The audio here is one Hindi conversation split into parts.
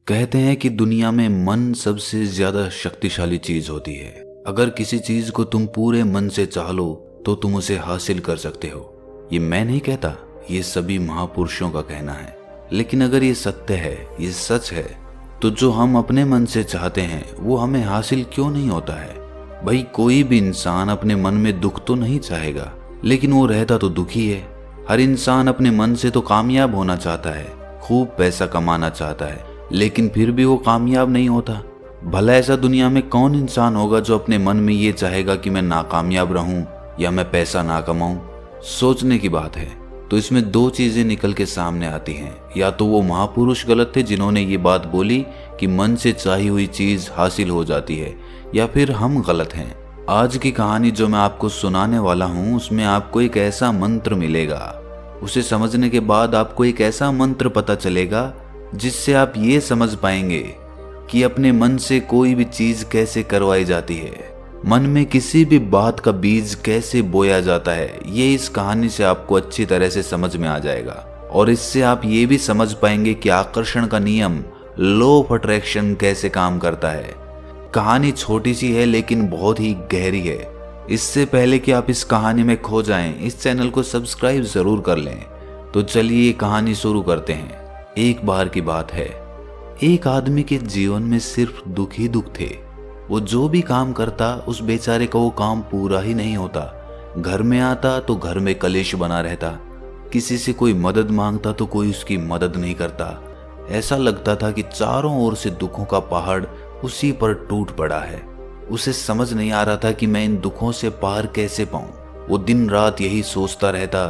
कहते हैं कि दुनिया में मन सबसे ज्यादा शक्तिशाली चीज होती है। अगर किसी चीज को तुम पूरे मन से चाह लो तो तुम उसे हासिल कर सकते हो। ये मैं नहीं कहता, ये सभी महापुरुषों का कहना है। लेकिन अगर ये सत्य है, ये सच है, तो जो हम अपने मन से चाहते हैं वो हमें हासिल क्यों नहीं होता है? भाई, कोई भी इंसान अपने मन में दुख तो नहीं चाहेगा, लेकिन वो रहता तो दुखी है। हर इंसान अपने मन से तो कामयाब होना चाहता है, खूब पैसा कमाना चाहता है, लेकिन फिर भी वो कामयाब नहीं होता। भला ऐसा दुनिया में कौन इंसान होगा जो अपने मन में ये चाहेगा कि मैं नाकामयाब रहूं या मैं पैसा ना कमाऊं? सोचने की बात है। तो इसमें दो चीजें निकल के सामने आती हैं। या तो वो महापुरुष गलत थे जिन्होंने ये बात बोली कि मन से चाही हुई चीज हासिल हो जाती है, या फिर हम गलत हैं। आज की कहानी जो मैं आपको सुनाने वाला हूँ उसमें आपको एक ऐसा मंत्र मिलेगा। उसे समझने के बाद आपको एक ऐसा मंत्र पता चलेगा जिससे आप ये समझ पाएंगे कि अपने मन से कोई भी चीज कैसे करवाई जाती है, मन में किसी भी बात का बीज कैसे बोया जाता है। ये इस कहानी से आपको अच्छी तरह से समझ में आ जाएगा, और इससे आप ये भी समझ पाएंगे कि आकर्षण का नियम, लॉ ऑफ अट्रैक्शन कैसे काम करता है। कहानी छोटी सी है लेकिन बहुत ही गहरी है। इससे पहले कि आप इस कहानी में खो जाएं, इस चैनल को सब्सक्राइब जरूर कर लें। तो चलिए ये कहानी शुरू करते हैं। एक बार की बात है, एक आदमी के जीवन में सिर्फ दुख ही दुख थे। वो जो भी काम करता उस बेचारे का वो काम पूरा ही नहीं होता। घर में आता तो घर में कलेश बना रहता, किसी से कोई मदद मांगता तो कोई उसकी मदद नहीं करता। ऐसा लगता था कि चारों ओर से दुखों का पहाड़ उसी पर टूट पड़ा है। उसे समझ नहीं आ रहा था कि मैं इन दुखों से पार कैसे पाऊं। वो दिन रात यही सोचता रहता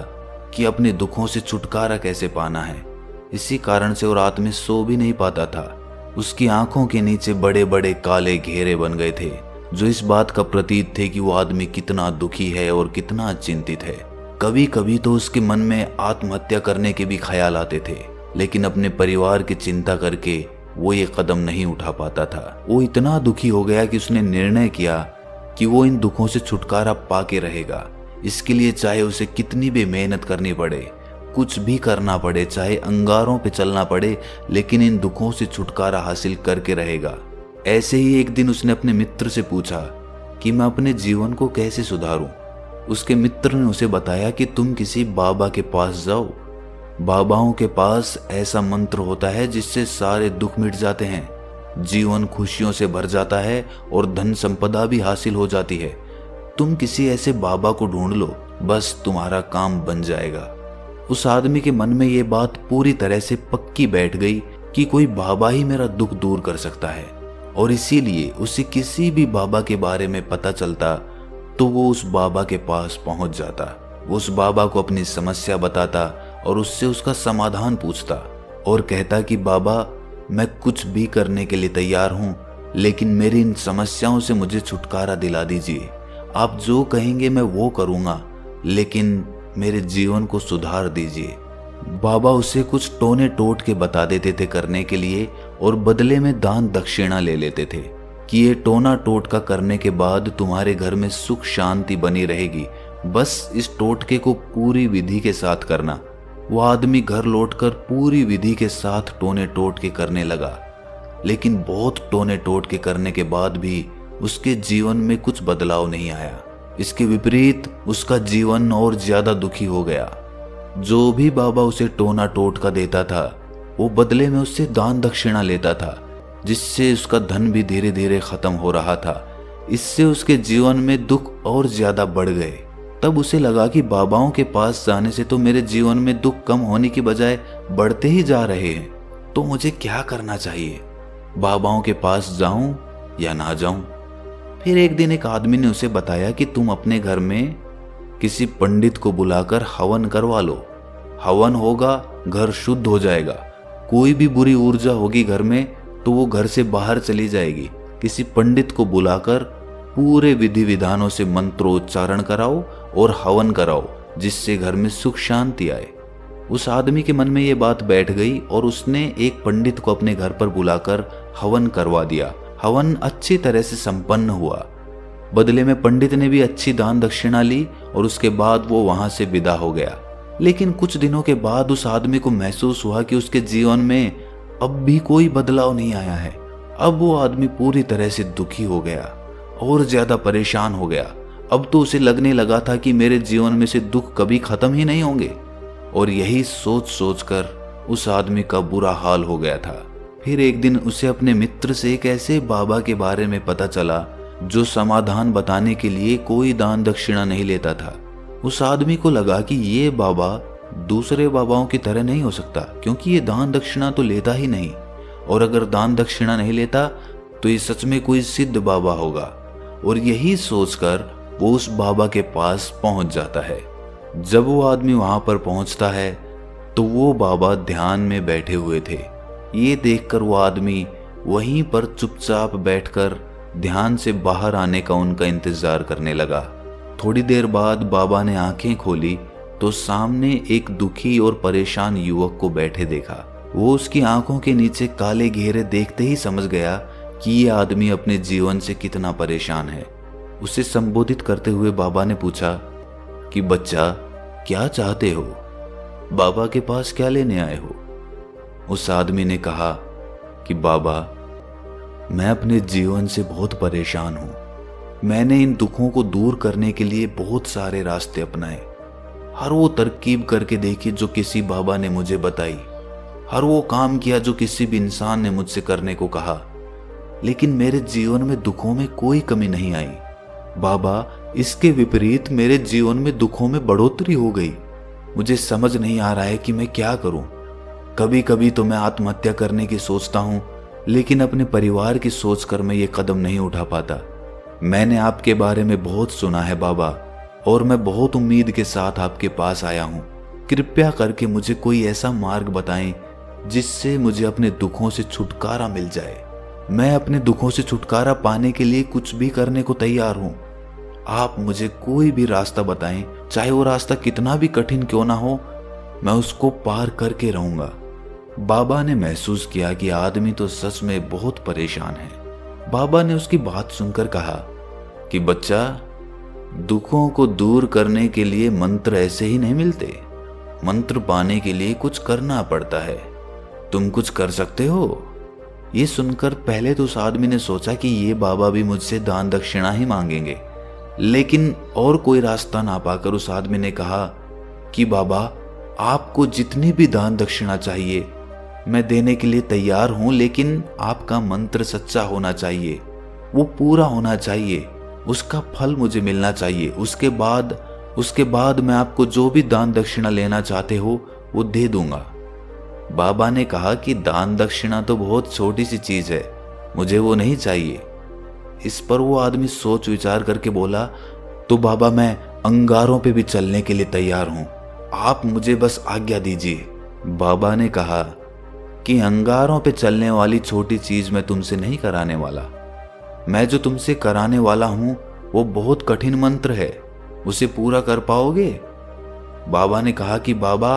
कि अपने दुखों से छुटकारा कैसे पाना है। इसी कारण से वो रात में सो भी नहीं पाता था। उसकी आंखों के नीचे बड़े बड़े काले घेरे बन गए थे, जो इस बात का प्रतीक थे कि वो आदमी कितना दुखी है और कितना चिंतित है। कभी कभी तो उसके मन में आत्महत्या करने के भी ख्याल आते थे, लेकिन अपने परिवार की चिंता करके वो ये कदम नहीं उठा पाता था। वो इतना दुखी हो गया कि उसने निर्णय किया कि वो इन दुखों से छुटकारा पाके रहेगा। इसके लिए चाहे उसे कितनी भी मेहनत करनी पड़े, कुछ भी करना पड़े, चाहे अंगारों पे चलना पड़े, लेकिन इन दुखों से छुटकारा हासिल करके रहेगा। ऐसे ही एक दिन उसने अपने मित्र से पूछा कि मैं अपने जीवन को कैसे सुधारूं। उसके मित्र ने उसे बताया कि तुम किसी बाबा के पास जाओ। बाबाओं के पास ऐसा मंत्र होता है जिससे सारे दुख मिट जाते हैं, जीवन खुशियों से भर जाता है और धन संपदा भी हासिल हो जाती है। तुम किसी ऐसे बाबा को ढूंढ लो, बस तुम्हारा काम बन जाएगा। उस आदमी के मन में ये बात पूरी तरह से पक्की बैठ गई कि कोई बाबा ही मेरा दुख दूर कर सकता है, और इसीलिए उसे किसी भी बाबा के बारे में पता चलता तो वो उस बाबा के पास पहुंच जाता। वो उस बाबा को अपनी समस्या बताता और उससे उसका समाधान पूछता और कहता कि बाबा, मैं कुछ भी करने के लिए तैयार हूं, लेकिन मेरी इन समस्याओं से मुझे छुटकारा दिला दीजिए। आप जो कहेंगे मैं वो करूंगा, लेकिन मेरे जीवन को सुधार दीजिए। बाबा उसे कुछ टोने टोट के बता देते थे करने के लिए, और बदले में दान दक्षिणा ले लेते थे कि ये टोना टोटका करने के बाद तुम्हारे घर में सुख शांति बनी रहेगी, बस इस टोटके को पूरी विधि के साथ करना। वो आदमी घर लौटकर पूरी विधि के साथ टोने टोटके करने लगा, लेकिन बहुत टोने टोटके करने के बाद भी उसके जीवन में कुछ बदलाव नहीं आया। इसके विपरीत उसका जीवन और ज्यादा दुखी हो गया। जो भी बाबा उसे टोना टोटका देता था वो बदले में उससे दान दक्षिणा लेता था, जिससे उसका धन भी धीरे धीरे खत्म हो रहा था। इससे उसके जीवन में दुख और ज्यादा बढ़ गए। तब उसे लगा कि बाबाओं के पास जाने से तो मेरे जीवन में दुख कम होने की बजाय बढ़ते ही जा रहे हैं, तो मुझे क्या करना चाहिए? बाबाओं के पास जाऊं या ना जाऊं? फिर एक दिन एक आदमी ने उसे बताया कि तुम अपने घर में किसी पंडित को बुलाकर हवन करवा लो। हवन होगा, घर शुद्ध हो जाएगा। कोई भी बुरी ऊर्जा होगी घर में तो वो घर से बाहर चली जाएगी। किसी पंडित को बुलाकर पूरे विधि विधानों से मंत्रोच्चारण कराओ और हवन कराओ, जिससे घर में सुख शांति आए। उस आदमी के मन में ये बात बैठ गई और उसने एक पंडित को अपने घर पर बुलाकर हवन करवा दिया। हवन अच्छी तरह से संपन्न हुआ। बदले में पंडित ने भी अच्छी दान दक्षिणा ली और उसके बाद वो वहां से विदा हो गया। लेकिन कुछ दिनों के बाद उस आदमी को महसूस हुआ कि उसके जीवन में अब भी कोई बदलाव नहीं आया है। अब वो आदमी पूरी तरह से दुखी हो गया और ज्यादा परेशान हो गया। अब तो उसे लगने लगा था कि मेरे जीवन में से दुख कभी खत्म ही नहीं होंगे। और यही सोच सोच कर उस आदमी का बुरा हाल हो गया था। फिर एक दिन उसे अपने मित्र से एक ऐसे बाबा के बारे में पता चला जो समाधान बताने के लिए कोई दान दक्षिणा नहीं लेता था। उस आदमी को लगा कि ये बाबा दूसरे बाबाओं की तरह नहीं हो सकता, क्योंकि ये दान दक्षिणा तो लेता ही नहीं, और अगर दान दक्षिणा नहीं लेता तो ये सच में कोई सिद्ध बाबा होगा। और यही सोचकर वो उस बाबा के पास पहुंच जाता है। जब वो आदमी वहां पर पहुंचता है तो वो बाबा ध्यान में बैठे हुए थे। ये देखकर वो आदमी वहीं पर चुपचाप बैठकर ध्यान से बाहर आने का उनका इंतजार करने लगा। थोड़ी देर बाद बाबा ने आंखें खोली तो सामने एक दुखी और परेशान युवक को बैठे देखा। वो उसकी आंखों के नीचे काले घेरे देखते ही समझ गया कि ये आदमी अपने जीवन से कितना परेशान है। उसे संबोधित करते हुए बाबा ने पूछा कि बच्चा, क्या चाहते हो? बाबा के पास क्या लेने आए हो? उस आदमी ने कहा कि बाबा, मैं अपने जीवन से बहुत परेशान हूं। मैंने इन दुखों को दूर करने के लिए बहुत सारे रास्ते अपनाए, हर वो तरकीब करके देखी जो किसी बाबा ने मुझे बताई, हर वो काम किया जो किसी भी इंसान ने मुझसे करने को कहा, लेकिन मेरे जीवन में दुखों में कोई कमी नहीं आई। बाबा, इसके विपरीत मेरे जीवन में दुखों में बढ़ोतरी हो गई। मुझे समझ नहीं आ रहा है कि मैं क्या करूं। कभी कभी तो मैं आत्महत्या करने की सोचता हूं, लेकिन अपने परिवार की सोचकर मैं ये कदम नहीं उठा पाता। मैंने आपके बारे में बहुत सुना है बाबा, और मैं बहुत उम्मीद के साथ आपके पास आया हूं। कृपया करके मुझे कोई ऐसा मार्ग बताएं जिससे मुझे अपने दुखों से छुटकारा मिल जाए। मैं अपने दुखों से छुटकारा पाने के लिए कुछ भी करने को तैयार हूं। आप मुझे कोई भी रास्ता बताएं, चाहे वो रास्ता कितना भी कठिन क्यों ना हो, मैं उसको पार करके रहूंगा। बाबा ने महसूस किया कि आदमी तो सच में बहुत परेशान है। बाबा ने उसकी बात सुनकर कहा कि बच्चा, दुखों को दूर करने के लिए मंत्र ऐसे ही नहीं मिलते। मंत्र पाने के लिए कुछ करना पड़ता है। तुम कुछ कर सकते हो? ये सुनकर पहले तो उस आदमी ने सोचा कि ये बाबा भी मुझसे दान दक्षिणा ही मांगेंगे, लेकिन और कोई रास्ता ना पाकर उस आदमी ने कहा कि बाबा, आपको जितनी भी दान दक्षिणा चाहिए मैं देने के लिए तैयार हूं, लेकिन आपका मंत्र सच्चा होना चाहिए, वो पूरा होना चाहिए, उसका फल मुझे मिलना चाहिए। उसके बाद मैं आपको जो भी दान दक्षिणा लेना चाहते हो वो दे दूंगा। बाबा ने कहा कि दान दक्षिणा तो बहुत छोटी सी चीज है, मुझे वो नहीं चाहिए। इस पर वो आदमी सोच विचार करके बोला, तो बाबा, मैं अंगारों पे भी चलने के लिए तैयार हूं, आप मुझे बस आज्ञा दीजिए। बाबा ने कहा कि अंगारों पे चलने वाली छोटी चीज मैं तुमसे नहीं कराने वाला। मैं जो तुमसे कराने वाला हूं वो बहुत कठिन मंत्र है, उसे पूरा कर पाओगे? बाबा ने कहा कि बाबा,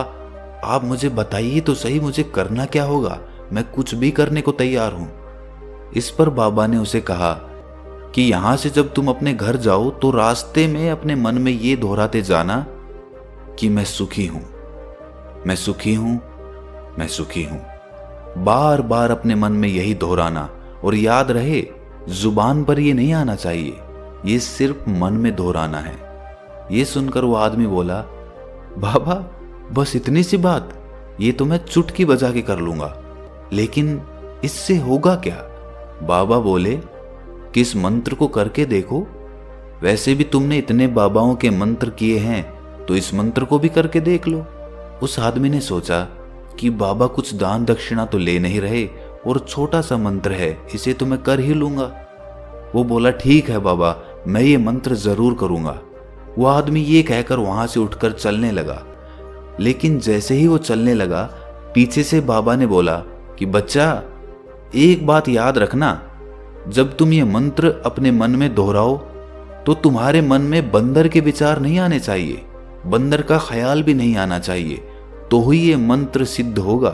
आप मुझे बताइए तो सही, मुझे करना क्या होगा, मैं कुछ भी करने को तैयार हूं। इस पर बाबा ने उसे कहा कि यहां से जब तुम अपने घर जाओ तो रास्ते में अपने मन में ये दोहराते जाना कि मैं सुखी हूं, मैं सुखी हूं, मैं सुखी हूं। बार बार अपने मन में यही दोहराना, और याद रहे जुबान पर ये नहीं आना चाहिए, ये सिर्फ मन में दोहराना है। ये सुनकर वो आदमी बोला, बाबा, बस इतनी सी बात, ये तो मैं चुटकी बजा के कर लूंगा, लेकिन इससे होगा क्या? बाबा बोले कि इस मंत्र को करके देखो, वैसे भी तुमने इतने बाबाओं के मंत्र किए हैं तो इस मंत्र को भी करके देख लो। उस आदमी ने सोचा कि बाबा कुछ दान दक्षिणा तो ले नहीं रहे और छोटा सा मंत्र है, इसे तो मैं कर ही लूंगा। वो बोला, ठीक है बाबा, मैं ये मंत्र जरूर करूंगा। वो आदमी ये कहकर वहां से उठकर चलने लगा, लेकिन जैसे ही वो चलने लगा, पीछे से बाबा ने बोला कि बच्चा, एक बात याद रखना, जब तुम ये मंत्र अपने मन में दोहराओ तो तुम्हारे मन में बंदर के विचार नहीं आने चाहिए, बंदर का ख्याल भी नहीं आना चाहिए, तो ही ये मंत्र सिद्ध होगा।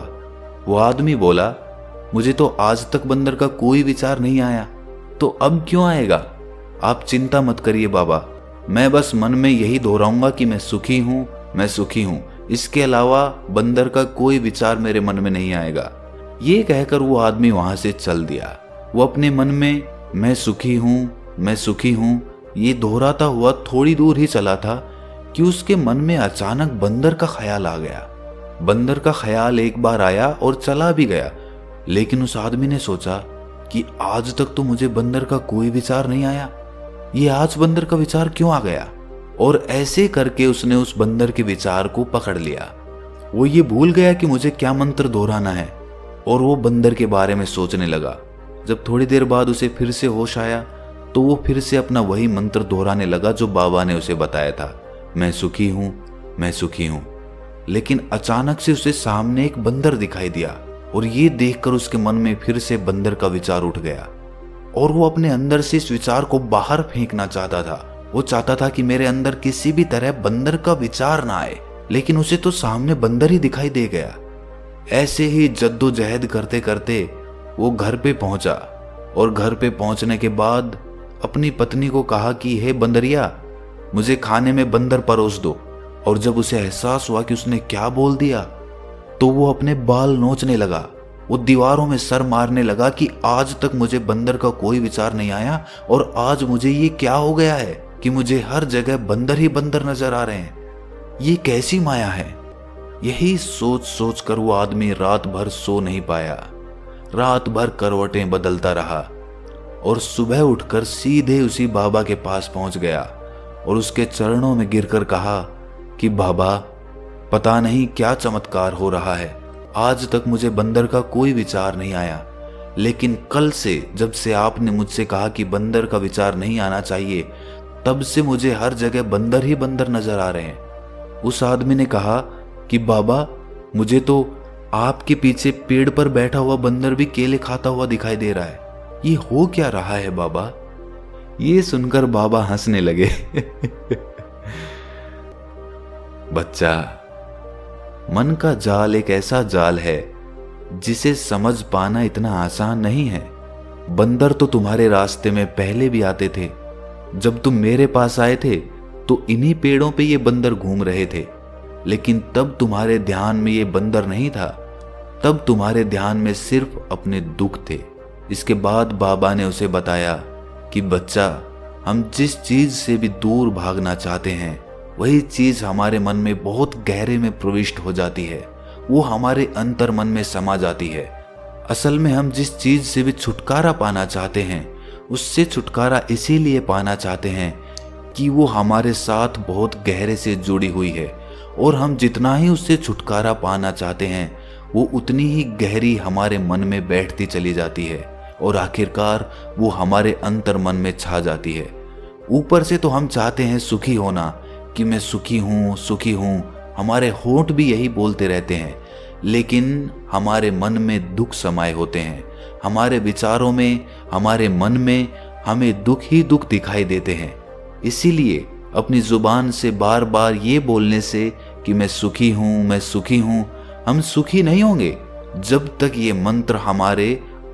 वो आदमी बोला, मुझे तो आज तक बंदर का कोई विचार नहीं आया, तो अब क्यों आएगा? आप चिंता मत करिए बाबा, मैं बस मन में यही दोहराऊंगा कि मैं सुखी हूं, मैं सुखी हूं। इसके अलावा बंदर का कोई विचार मेरे मन में नहीं आएगा। ये कहकर वो आदमी वहां से चल दिया। वो अपने मन में मैं सुखी हूँ, मैं सुखी हूँ ये दोहराता हुआ थोड़ी दूर ही चला था कि उसके मन में अचानक बंदर का ख्याल आ गया। बंदर का ख्याल एक बार आया और चला भी गया, लेकिन उस आदमी ने सोचा कि आज तक तो मुझे बंदर का कोई विचार नहीं आया, ये आज बंदर का विचार क्यों आ गया। और ऐसे करके उसने उस बंदर के विचार को पकड़ लिया। वो ये भूल गया कि मुझे क्या मंत्र दोहराना है और वो बंदर के बारे में सोचने लगा। जब थोड़ी देर बाद उसे फिर से होश आया तो वो फिर से अपना वही मंत्र दोहराने लगा जो बाबा ने उसे बताया था, मैं सुखी हूँ, मैं सुखी हूँ। लेकिन अचानक से उसे सामने एक बंदर दिखाई दिया और ये देखकर उसके मन में फिर से बंदर का विचार उठ गया और वो अपने अंदर से इस विचार को बाहर फेंकना चाहता था। वो चाहता था कि मेरे अंदर किसी भी तरह बंदर का विचार ना आए, लेकिन उसे तो सामने बंदर ही दिखाई दे गया। ऐसे ही जद्दोजहद करते करते वो घर पे पहुंचा और घर पे पहुंचने के बाद अपनी पत्नी को कहा कि हे बंदरिया, मुझे खाने में बंदर परोस दो। और जब उसे एहसास हुआ कि उसने क्या बोल दिया तो वो अपने बाल नोचने लगा। वो दीवारों में सर मारने लगा कि आज तक मुझे बंदर का कोई विचार नहीं आया और आज मुझे ये क्या हो गया है कि मुझे हर जगह बंदर ही बंदर नजर आ रहे हैं, ये कैसी माया है। यही सोच सोच कर वो आदमी रात भर सो नहीं पाया। रात भर करवटें बदलता रहा और सुबह उठकर सीधे उसी बाबा के पास पहुंच गया और उसके चरणों में गिरकर कहा कि बाबा, पता नहीं क्या चमत्कार हो रहा है, आज तक मुझे बंदर का कोई विचार नहीं आया, लेकिन कल से जब से आपने मुझसे कहा कि बंदर का विचार नहीं आना चाहिए, तब से मुझे हर जगह बंदर ही बंदर नजर आ रहे हैं। उस आदमी ने कहा कि बाबा, मुझे तो आपके पीछे पेड़ पर बैठा हुआ बंदर भी केले खाता हुआ दिखाई दे रहा है, ये हो क्या रहा है बाबा। ये सुनकर बाबा हंसने लगे। बच्चा, मन का जाल एक ऐसा जाल है जिसे समझ पाना इतना आसान नहीं है। बंदर तो तुम्हारे रास्ते में पहले भी आते थे। जब तुम मेरे पास आए थे तो इन्हीं पेड़ों पे ये बंदर घूम रहे थे, लेकिन तब तुम्हारे ध्यान में ये बंदर नहीं था, तब तुम्हारे ध्यान में सिर्फ अपने दुख थे। इसके बाद बाबा ने उसे बताया कि बच्चा, हम जिस चीज से भी दूर भागना चाहते हैं वही चीज हमारे मन में बहुत गहरे में प्रविष्ट हो जाती है, वो हमारे अंतर मन में समा जाती है। असल में हम जिस चीज से भी छुटकारा पाना चाहते हैं उससे छुटकारा इसीलिए पाना चाहते हैं कि वो हमारे साथ बहुत गहरे से जुड़ी हुई है, और हम जितना ही उससे छुटकारा पाना चाहते हैं वो उतनी ही गहरी हमारे मन में बैठती चली जाती है और आखिरकार वो हमारे अंतर मन में छा जाती है। ऊपर से तो हम चाहते हैं सुखी होना कि मैं सुखी हूँ, सुखी हूँ, हमारे होंठ भी यही बोलते रहते हैं, लेकिन हमारे मन में दुख समाये होते हैं। हमारे विचारों में, हमारे मन में हमें दुख ही दुख दिखाई देते हैं। इसीलिए अपनी जुबान से बार बार ये बोलने से कि मैं सुखी हूँ, मैं सुखी हूँ, हम सुखी नहीं होंगे जब तक ये मंत्र हमारे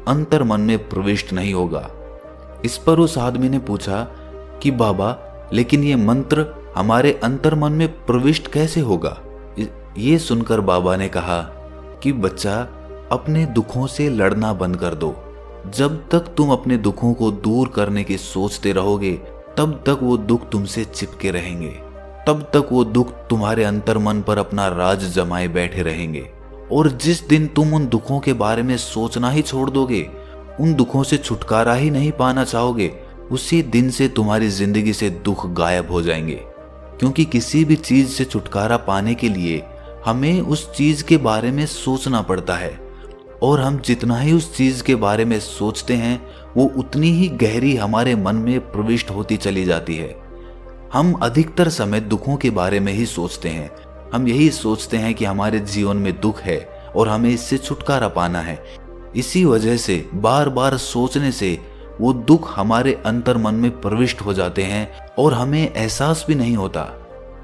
अंतर मन में प्रविष्ट नहीं होगा। इस पर उस आदमी ने पूछा कि बाबा, लेकिन ये मंत्र हमारे अंतर मन में प्रविष्ट कैसे होगा। ये सुनकर बाबा ने कहा कि बच्चा, अपने दुखों से लड़ना बंद कर दो। जब तक तुम अपने दुखों को दूर करने की सोचते रहोगे तब तक वो दुख तुमसे चिपके रहेंगे, तब तक वो दुख तुम्हारे अंतर मन पर अपना राज जमाए बैठे रहेंगे। और जिस दिन तुम उन दुखों के बारे में सोचना ही छोड़ दोगे, उन दुखों से छुटकारा ही नहीं पाना चाहोगे, उसी दिन से तुम्हारी जिंदगी से दुख गायब हो जाएंगे। क्योंकि किसी भी चीज से छुटकारा पाने के लिए हमें उस चीज के बारे में सोचना पड़ता है, और हम जितना ही उस चीज के बारे में सोचते हैं वो उतनी ही गहरी हमारे मन में प्रविष्ट होती चली जाती है। हम अधिकतर समय दुखों के बारे में ही सोचते हैं। हम यही सोचते हैं कि हमारे जीवन में दुख है और हमें इससे छुटकारा पाना है। इसी वजह से बार बार सोचने से वो दुख हमारे अंतर मन में प्रविष्ट हो जाते हैं और हमें एहसास भी नहीं होता।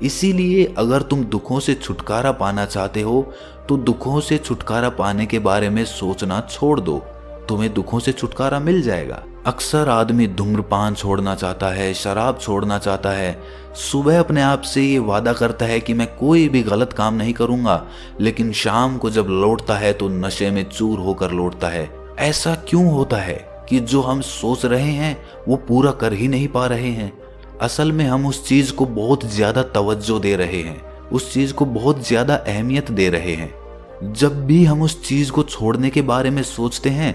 इसीलिए अगर तुम दुखों से छुटकारा पाना चाहते हो तो दुखों से छुटकारा पाने के बारे में सोचना छोड़ दो। तुम्हें दुखों से छुटकारा मिल जाएगा। अक्सर आदमी धूम्रपान छोड़ना चाहता है, शराब छोड़ना चाहता है, सुबह अपने आप से ये वादा करता है कि मैं कोई भी गलत काम नहीं करूंगा, लेकिन शाम को जब लौटता है तो नशे में चूर होकर लौटता है। ऐसा क्यों होता है कि जो हम सोच रहे हैं वो पूरा कर ही नहीं पा रहे हैं? असल में हम उस चीज को बहुत ज्यादा तवज्जो दे रहे हैं, उस चीज को बहुत ज्यादा अहमियत दे रहे हैं। जब भी हम उस चीज को छोड़ने के बारे में सोचते हैं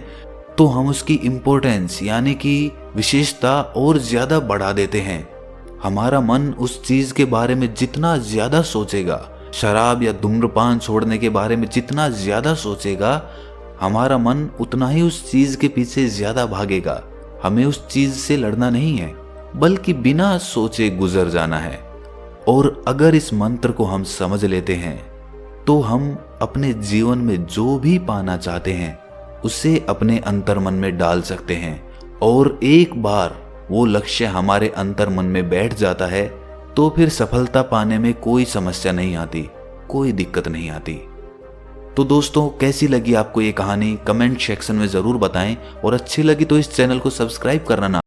तो हम उसकी इम्पोर्टेंस यानी कि विशेषता और ज्यादा बढ़ा देते हैं। हमारा मन उस चीज के बारे में जितना ज्यादा सोचेगा, शराब या धूम्रपान छोड़ने के बारे में जितना ज्यादा सोचेगा, हमारा मन उतना ही उस चीज के पीछे ज्यादा भागेगा। हमें उस चीज से लड़ना नहीं है, बल्कि बिना सोचे गुजर जाना है। और अगर इस मंत्र को हम समझ लेते हैं तो हम अपने जीवन में जो भी पाना चाहते हैं उसे अपने अंतर्मन में डाल सकते हैं। और एक बार वो लक्ष्य हमारे अंतर्मन में बैठ जाता है तो फिर सफलता पाने में कोई समस्या नहीं आती, कोई दिक्कत नहीं आती। तो दोस्तों, कैसी लगी आपको ये कहानी कमेंट सेक्शन में ज़रूर बताएं, और अच्छी लगी तो इस चैनल को सब्सक्राइब करना ना